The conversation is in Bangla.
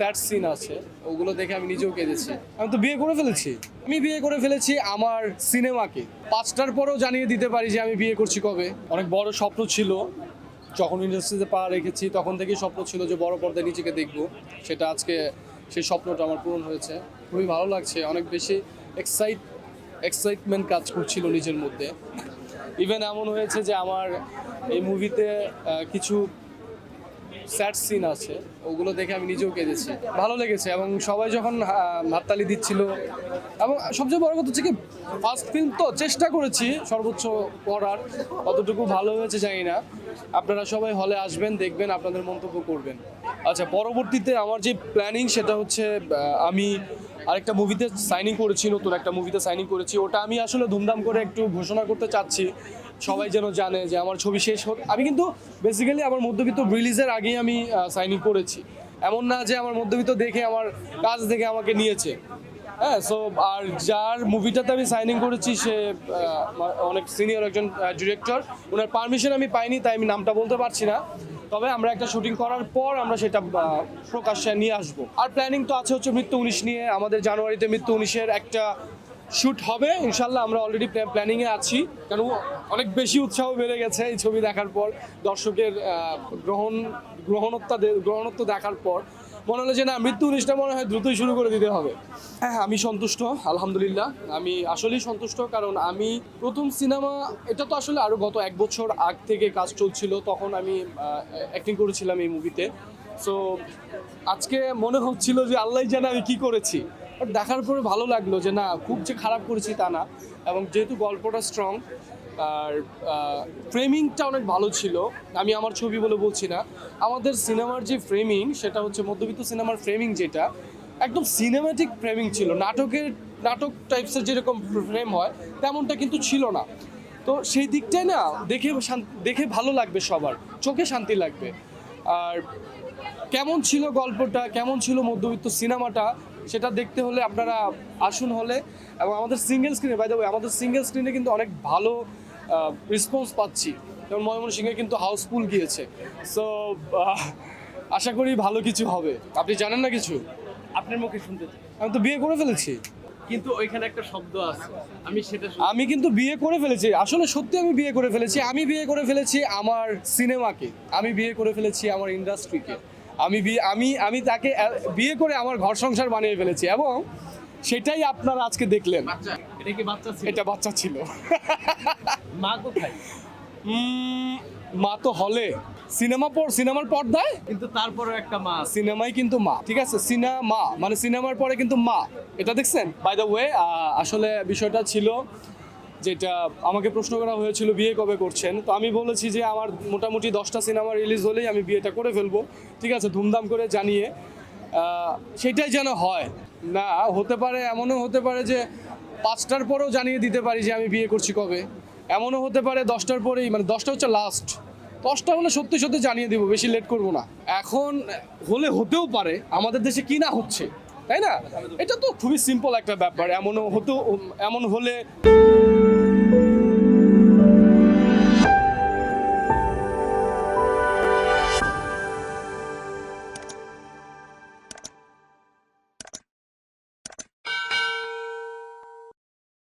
স্যাড সিন আছে, ওগুলো দেখে আমি নিজেও কেঁদেছি। আমি তো বিয়ে করে ফেলেছি আমার সিনেমাকে। 5টার পরেও জানিয়ে দিতে পারি যে আমি বিয়ে করছি কবে। অনেক বড় স্বপ্ন ছিল, যখন ইন্ডাস্ট্রিতে পা রেখেছি তখন থেকেই স্বপ্ন ছিল যে বড় পর্দায় নিজেকে দেখবো। সেটা আজকে সেই স্বপ্নটা আমার পূরণ হয়েছে। খুবই ভালো লাগছে, অনেক বেশি এক্সাইটমেন্ট কাজ করছিল নিজের মধ্যে। ইভেন এমন হয়েছে যে আমার এই মুভিতে কিছু স্যাড সিন আছে, ওগুলো দেখে আমি নিজেও কেঁদেছি। ভালো লেগেছে এবং সবাই যখন হাততালি দিচ্ছিল, এবং সবচেয়ে বড় কথা হচ্ছে কি, ফার্স্ট ফিল্ম তো চেষ্টা করেছি সর্বোচ্চ করার, কতটুকু ভালো হয়েছে জানি না। আপনারা সবাই হলে আসবেন, দেখবেন, আপনাদের মন্তব্য করবেন। আচ্ছা, পরবর্তীতে আমার যে প্ল্যানিং সেটা হচ্ছে আমি আরেকটা মুভিতে সাইনিং করেছি, নতুন একটা মুভিতে সাইনিং করেছি। ওটা আমি আসলে ধুমধাম করে একটু ঘোষণা করতে চাচ্ছি, সবাই যেন জানে যে আমার ছবি শেষ হোক। আমি কিন্তু বেসিক্যালি আমার মধ্যবিত্ত রিলিজের আগেই আমি সাইনিং করেছি, এমন না যে আমার মধ্যবিত্ত দেখে আমার কাজ দেখে আমাকে নিয়েছে। হ্যাঁ, সো আর যার মুভিটাতে আমি সাইনিং করেছি সে অনেক সিনিয়র একজন ডিরেক্টর। ওনার পারমিশন আমি পাইনি, তাই আমি নামটা বলতে পারছি না। তবে আমরা একটা শুটিং করার পর আমরা সেটা প্রকাশ্যে নিয়ে আসবো। আর প্ল্যানিং তো আছে হচ্ছে মৃত্যু 19 নিয়ে। আমাদের জানুয়ারিতে মৃত্যু 19-এর একটা শ্যুট হবে ইনশাল্লাহ। আমরা অলরেডি প্ল্যানিংয়ে আছি, কারণ অনেক বেশি উৎসাহ বেড়ে গেছে এই ছবি দেখার পর। দর্শকের গ্রহণত্ব দেখার পর মনে হলো যে না, মৃত্যু 19টা মনে হয় দ্রুতই শুরু করে দিতে হবে। হ্যাঁ, আমি সন্তুষ্ট, আলহামদুলিল্লাহ। আমি আসলেই সন্তুষ্ট, কারণ আমি প্রথম সিনেমা, এটা তো আসলে আরও গত 1 বছর আগ থেকে কাজ চলছিল, তখন আমি অ্যাক্টিং করেছিলাম এই মুভিতে। সো আজকে মনে হচ্ছিল যে আল্লাহ জানে আমি কী করেছি, বাট দেখার পরে ভালো লাগলো যে না, খুব যে খারাপ করেছি তা না। এবং যেহেতু গল্পটা স্ট্রং আর ফ্রেমিংটা অনেক ভালো ছিল, আমি আমার ছবি বলে বলছি না, আমাদের সিনেমার যে ফ্রেমিং সেটা হচ্ছে মধ্যবিত্ত সিনেমার ফ্রেমিং, যেটা একদম সিনেম্যাটিক ফ্রেমিং ছিল। নাটক টাইপসের যেরকম ফ্রেম হয় তেমনটা কিন্তু ছিল না। তো সেই দিকটাই না দেখে ভালো লাগবে, সবার চোখে শান্তি লাগবে। আর কেমন ছিল গল্পটা, কেমন ছিল মধ্যবিত্ত সিনেমাটা, সেটা দেখতে হলে আপনারা আসুন হলে। এবং আমাদের সিঙ্গেল স্ক্রিনে, বাই দ্য ওয়ে, আমাদের সিঙ্গেল স্ক্রিনে কিন্তু অনেক ভালো রেসপন্স পাচ্ছি, যেমন ময়মনসিংহে কিন্তু হাউসফুল গিয়েছে। সো আশা করি ভালো কিছু হবে। আপনি জানেন না কিছু? আপনার মুখে শুনতে চাই। আমি তো বিয়ে করে ফেলেছি। কিন্তু ওইখানে একটা শব্দ আছে, আমি সেটা আমি কিন্তু বিয়ে করে ফেলেছি, আসলে সত্যি আমি বিয়ে করে ফেলেছি। আমি বিয়ে করে ফেলেছি আমার সিনেমাকে, আমি বিয়ে করে ফেলেছি আমার ইন্ডাস্ট্রিকে। আমি তাকে বিয়ে করে আমার ঘর সংসার বানিয়ে ফেলেছি, এবং সেটাই আপনারা আজকে দেখলেন। এটা কি বাচ্চা ছিল? এটা বাচ্চা ছিল। মা কোথায়? মা তো হলে, সিনেমার পর্দায়, কিন্তু তারপরও একটা মা আছে। সিনেমাই কিন্তু মা, ঠিক আছে? সিনেমা মানে সিনেমার পরে কিন্তু মা, এটা দেখছেন? বাই দ্য ওয়ে, আসলে বিষয়টা ছিল যেটা আমাকে প্রশ্ন করা হয়েছিল, বিয়ে কবে করছেন? তো আমি বলেছি যে আমার মোটামুটি 10টা সিনেমা রিলিজ হলেই আমি বিয়েটা করে ফেলবো, ঠিক আছে, ধুমধাম করে জানিয়ে। সেটাই যেন হয় না, হতে পারে এমনও হতে পারে যে 5টার পরেও জানিয়ে দিতে পারি যে আমি বিয়ে করছি কবে। এমনও হতে পারে 10টার পরেই, মানে 10টা হচ্ছে লাস্ট, 10টা হলে সত্যি সত্যি জানিয়ে দিব, বেশি লেট করবো না। এখন হতেও পারে, আমাদের দেশে কি না হচ্ছে, তাই না? এটা তো খুবই সিম্পল একটা ব্যাপার। এমন হলে